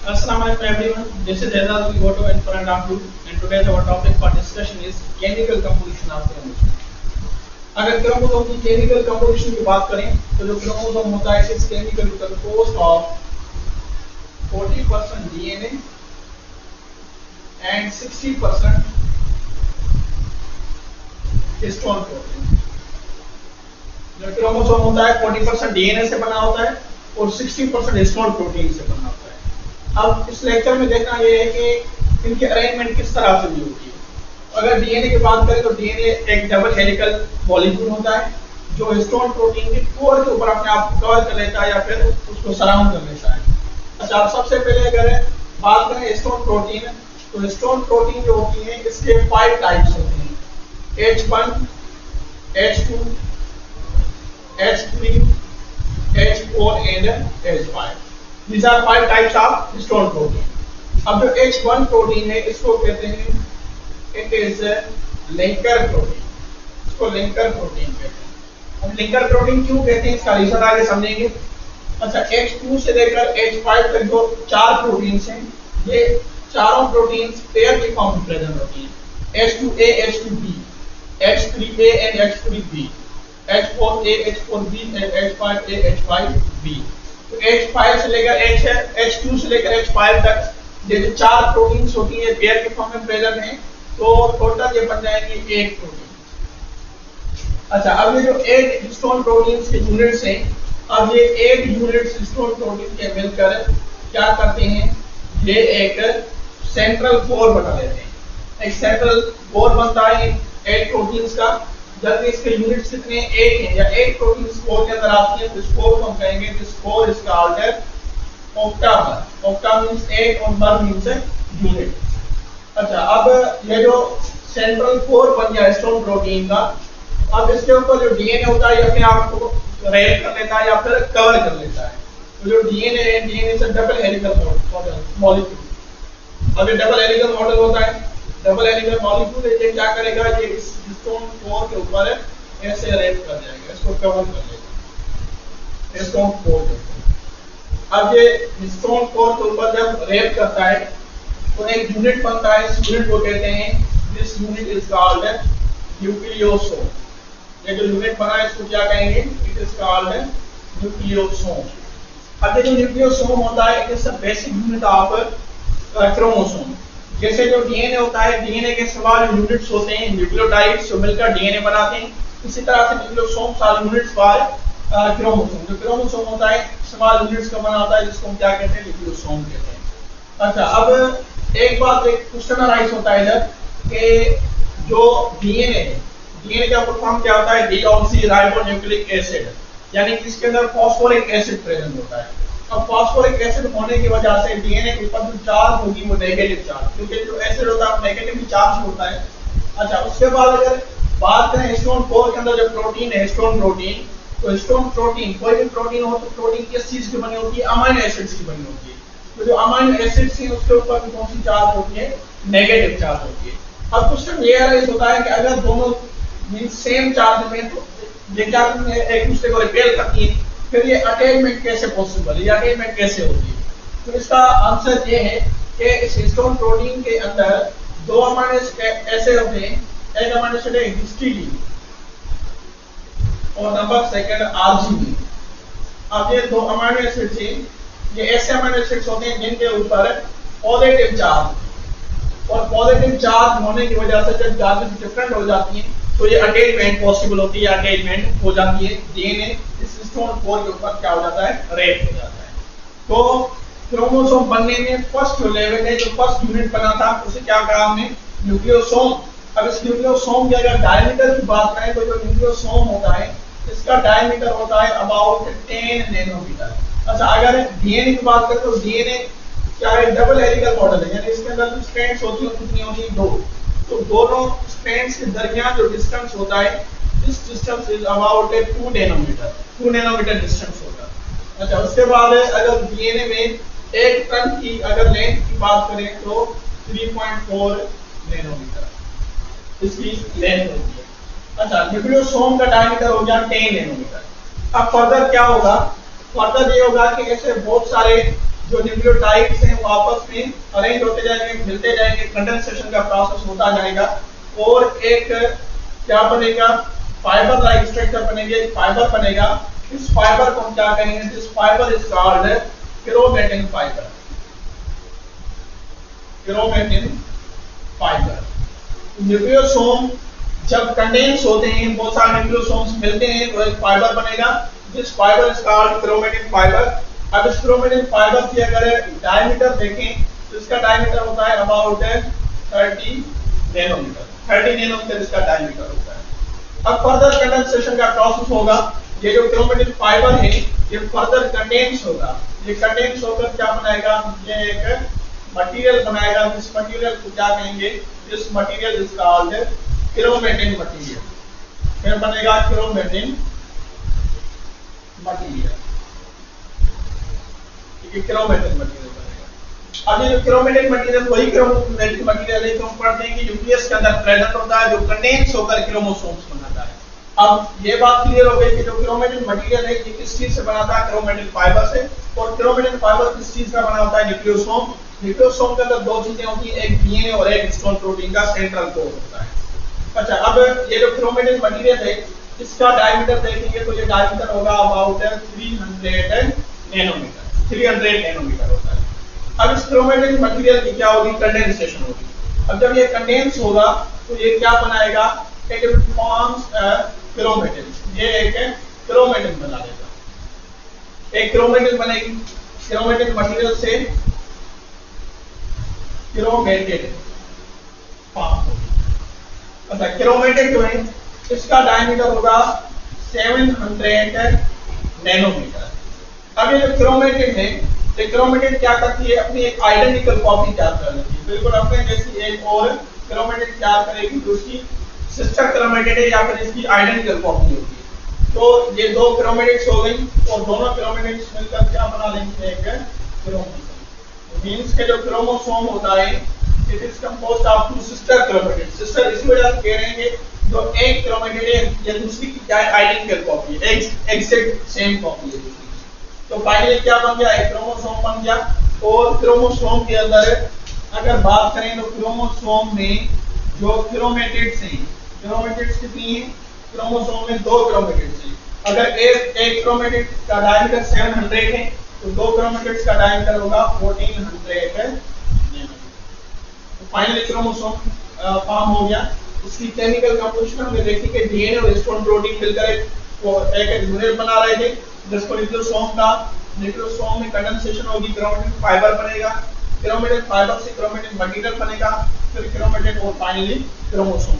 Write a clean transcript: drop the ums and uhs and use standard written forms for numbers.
Assalamu alaikum everyone. This is Ezad Goto and Farhan Abdul, and today's our topic for discussion is chemical composition of chromosome. अगर chromosome की chemical composition की बात करें तो जो chromosome होता है इस chemical composed of 40% DNA and 60% histone protein. जो क्रोमोसोम होता है 40% डीएनए से बना होता है और 60% हिस्टोन प्रोटीन से बना होता है। अब इस लेक्चर में देखना ये है कि इनकी अरेंजमेंट किस तरह से हुई होती है। अगर डीएनए की बात करें तो डीएनए एक डबल हेलिकल मॉलिक्यूल होता है जो हिस्टोन प्रोटीन के कोर के ऊपर अपने आप को कवर कर लेता है या फिर उसको सराउंड कर लेता है। अच्छा, सबसे पहले अगर बात करें हिस्टोन प्रोटीन, तो हिस्टोन प्रोटीन जो होती है इसके 5 टाइप्स होते हैं, H1, H2, H3, H4 and H5। These are 5 types of histone protein। अब जो H1 प्रोटीन है इसको कहते हैं इट इज लिंकर प्रोटीन। इसको लिंकर प्रोटीन कहते हैं। हम लिंकर प्रोटीन क्यों कहते हैं इसका रीजन आगे समझेंगे। अच्छा, H2 से लेकर H5 तक जो 4 प्रोटीन्स हैं ये चारों प्रोटीन्स पेयर की फॉर्म में प्रेजेंट होती हैं। H2A, H2B, H3A and H3B, H4A, H4B and H5A, H5B। तो H5 से लेकर H2 से लेकर H5 तक ये जो 4 प्रोटीन्स होती हैं पेयर के फॉर्म में प्रेजेंट हैं, तो टोटल ये बन जाएंगे 8 प्रोटीन। अच्छा, अब ये जो 8 हिस्टोन प्रोटीन्स के यूनिट्स हैं, अब ये 8 यूनिट्स हिस्टोन प्रोटीन के मिलकर क्या करते हैं, ये एक सेंट्रल कोर बना लेते हैं। एक सेंट्रल कोर बनता है 8 प्रोटीन्स का। जब इसके यूनिट्स कितने 8 हैं या 8 प्रोटीन्स कोर के अंदर आती हैं तो इस कोर को हम कहेंगे this core is called octamer. Octa means 8 और मर मींस यूनिट। अच्छा, अब ये जो सेंट्रल कोर बन गया हिस्टोन प्रोटीन का, अब इसके ऊपर जो डीएनए होता है अपने आप को रैप कर लेता है या फिर कवर कर लेता है। तो जो डीएनए है, डीएनए से डबल हेलिकल मॉलिक्यूल। अब ये डबल हेलिकल मॉडल होता है, डबल हेलिकल मॉलिक्यूल है, ये क्या करेगा, ये इस हिस्टोन कोर के ऊपर ऐसे रैप कर जाएगा, इसको कवर कर लेगा, हिस्टोन कोर के ऊपर। अब ये हिस्टोन कोर के ऊपर जब रैप करता है तो एक यूनिट बनता है, इस यूनिट को कहते हैं this unit is called nucleosome. ये जो यूनिट बना है इसको क्या कहेंगे, इट इज कॉल्ड न्यूक्लियोसोम। अब ये जो न्यूक्लियोसोम होता है it is the basic unit of chromosome. जैसे जो डीएनए होता है, डीएनए के सवा जो यूनिट्स होते हैं न्यूक्लियोटाइड्स जो मिलकर डीएनए बनाते हैं, इसी तरह से न्यूक्लियोसोम सारे यूनिट्स बाय क्रोमोसोम। जो क्रोमोसोम होता है स्मॉल यूनिट्स का बना होता है जिसको हम क्या कहते हैं, न्यूक्लियोसोम कहते हैं। अच्छा, अब एक बात, एक क्वेश्चन राइज होता है इधर कि जो डीएनए है, डीएनए का फुल फॉर्म क्या होता है, डीऑक्सीराइबोन्यूक्लिक एसिड, यानी कि इसके अंदर फास्फोरिक एसिड प्रेजेंट होता है। अब फास्फोरिक एसिड होने की वजह से डीएनए के ऊपर जो चार्ज होगी वो नेगेटिव चार्ज, क्योंकि जो एसिड होता है नेगेटिवली चार्ज होता है। अच्छा, उसके बाद अगर बात करें हिस्टोन कोर के अंदर जो प्रोटीन है हिस्टोन प्रोटीन, तो हिस्टोन प्रोटीन कोई भी प्रोटीन हो तो प्रोटीन किस चीज की बनी होती है, अमीनो एसिड्स की बनी होती है। तो जो अमीनो एसिड्स हैं उसके ऊपर कौन सी चार्ज होती है, नेगेटिव चार्ज होती है। अब क्वेश्चन ये राइज होता है कि अगर दोनों मींस सेम चार्ज में तो ये क्या एक दूसरे को रिपेल करती है, फिर ये अटैचमेंट कैसे पॉसिबल है, ये अटैचमेंट कैसे होती है। तो इसका आंसर ये है कि इस हिस्टोन प्रोटीन के अंदर 2 अमीनो एसिड होते हैं, एक अमीनो एसिड है हिस्टीडीन और नंबर सेकंड आर्जिनिन। अब ये 2 अमीनो एसिड्स हैं, ये ऐसे अमीनो एसिड्स होते हैं जिनके ऊपर पॉजिटिव चार्ज, और पॉजिटिव चार्ज होने की वजह से जब चार्जेस डिफरेंट हो जाती हैं तो ये अटैचमेंट पॉसिबल होती है, अटैचमेंट हो जाती है, डीएनए इस हिस्टोन कोर के ऊपर क्या हो जाता है, रैप हो जाता है। तो क्रोमोसोम बनने में फर्स्ट जो लेवल है, जो फर्स्ट यूनिट बना था उसे क्या कहा हमने, न्यूक्लियोसोम। अब इस न्यूक्लियोसोम के अगर डायमीटर की बात करें तो जो न्यूक्लियोसोम होता है इसका डायमीटर होता है अबाउट 10 नैनोमीटर। अच्छा, अगर डीएनए की बात करें तो डीएनए क्या है, डबल हेलिकल मॉडल है, यानी इसके अंदर जो स्ट्रैंड्स होती है कितनी होती है, 2। तो दोनों स्ट्रैंड्स के दरमियान जो डिस्टेंस होता है, this distance is about 2 nanometer, 2 nanometer distance होता है। अच्छा, उसके बाद अगर डीएनए में 1 टन की अगर लेंथ की बात करें तो 3.4 नैनोमीटर इसकी लेंथ होती है। अच्छा, न्यूक्लियोसोम का डायमीटर हो गया 10 नैनोमीटर। अब फर्दर क्या होगा, फर्दर ये होगा कि ऐसे बहुत सारे जो न्यूक्लियोटाइड्स हैं वो आपस में अरेंज होते जाएंगे, मिलते जाएंगे, कंडेंसेशन का प्रोसेस होता जाएगा और एक क्या बनेगा, फाइबर लाइक स्ट्रक्चर बनेंगे, फाइबर बनेगा। इस फाइबर को हम क्या कहेंगे, this fibre is called chromatin fibre, chromatin fibre. Nucleosome जब कंडेंस होते हैं, बहुत सारे न्यूक्लियोसोम्स मिलते हैं तो एक फाइबर बनेगा, this fibre is called chromatin fibre. अब इस क्रोमेटिन फाइबर की अगर डायमीटर देखें तो इसका डायमीटर होता है अबाउट 30 नैनोमीटर, 30 नैनोमीटर इसका डायमीटर होता है। अब फर्दर कंडेंसेशन का प्रोसेस होगा, ये जो क्रोमेटिन फाइबर है ये फर्दर कंडेंस होगा, ये कंडेंस होकर क्या बनाएगा, ये एक मटेरियल बनाएगा, जिस मटेरियल को क्या कहेंगे, this material is called chromatin material. फिर बनेगा क्रोमेटिन मटेरियल, ये क्रोमेटिन मटेरियल बनेगा। अब ये जो क्रोमेटिन मटेरियल वही क्रोमेटिन मटेरियल है जो हम पढ़ते हैं कि न्यूक्लियस के अंदर प्रेजेंट होता है, जो कंडेंस होकर क्रोमोसोम्स बनाता है। अब ये बात क्लियर हो गई कि जो क्रोमेटिन मटेरियल है ये किस चीज से बनाता है, क्रोमेटिन फाइबर से। और क्रोमेटिन फाइबर किस चीज का बना होता है, न्यूक्लियोसोम। न्यूक्लियोसोम के अंदर दो चीजें होती हैं, एक डीएनए और एक हिस्टोन प्रोटीन का सेंट्रल कोर होता है। अच्छा, अब ये जो क्रोमेटिन मटेरियल है इसका डायमीटर देखेंगे तो ये डायमीटर होगा अबाउट 300 नैनोमीटर, 300 नैनोमीटर होता है। अब इस क्रोमेटिन मटेरियल की क्या होगी, कंडेंसेशन होगी। अब जब ये कंडेंस होगा तो ये क्या बनाएगा, इट फॉर्म्स क्रोमेटिन, ये एक क्रोमेटिन बना देगा, एक क्रोमेटिन बनेगी। क्रोमेटिन मटेरियल से क्रोमेटिन फॉर्म होगी। अच्छा, क्रोमेटिन जो है इसका डायमीटर होगा 700 नैनोमीटर। अब ये जो क्रोमेटिन है, ये क्रोमेटिन क्या करती है, अपनी एक आइडेंटिकल कॉपी तैयार कर लेती है, बिल्कुल अपने जैसी एक और क्रोमेटिन तैयार करेगी जो उसकी सिस्टर क्रोमेटिन है या फिर इसकी आइडेंटिकल कॉपी होती है। तो ये दो क्रोमेटिन्स हो गई और दोनों क्रोमेटिन्स मिलकर क्या बना लेंगे, एक क्रोमोसोम। मींस के जो क्रोमोसोम होता है it is composed of two sister chromatin. Sister इस वजह से कह रहे हैं कि जो एक क्रोमेटिन है या दूसरी की क्या आइडेंटिकल कॉपी है, एग्जैक्ट सेम कॉपी है दूसरी। तो फाइनली क्या बन गया, एक क्रोमोसोम बन गया। और क्रोमोसोम के अंदर अगर बात करें तो क्रोमोसोम में जो क्रोमेटिड्स हैं, क्रोमेटिड्स कितनी है, क्रोमोसोम में दो क्रोमेटिड्स हैं। अगर एक क्रोमेटिड का डायमीटर 700 है तो दो क्रोमेटिड्स का डायमीटर होगा 1400 नैनोमीटर। तो फाइनली क्रोमोसोम फॉर्म हो गया। इसकी केमिकल कंपोजिशन हमने देखी कि डीएनए और हिस्टोन प्रोटीन मिलकर एक यूनिट बना रहे थे जिसको न्यूक्लियोसोम का। न्यूक्लियोसोम में कंडेंसेशन होगी, क्रोमेटिन फाइबर बनेगा, क्रोमेटिन फाइबर से क्रोमेटिन मटेरियल बनेगा, फिर क्रोमेटिन और फाइनली क्रोमोसोम।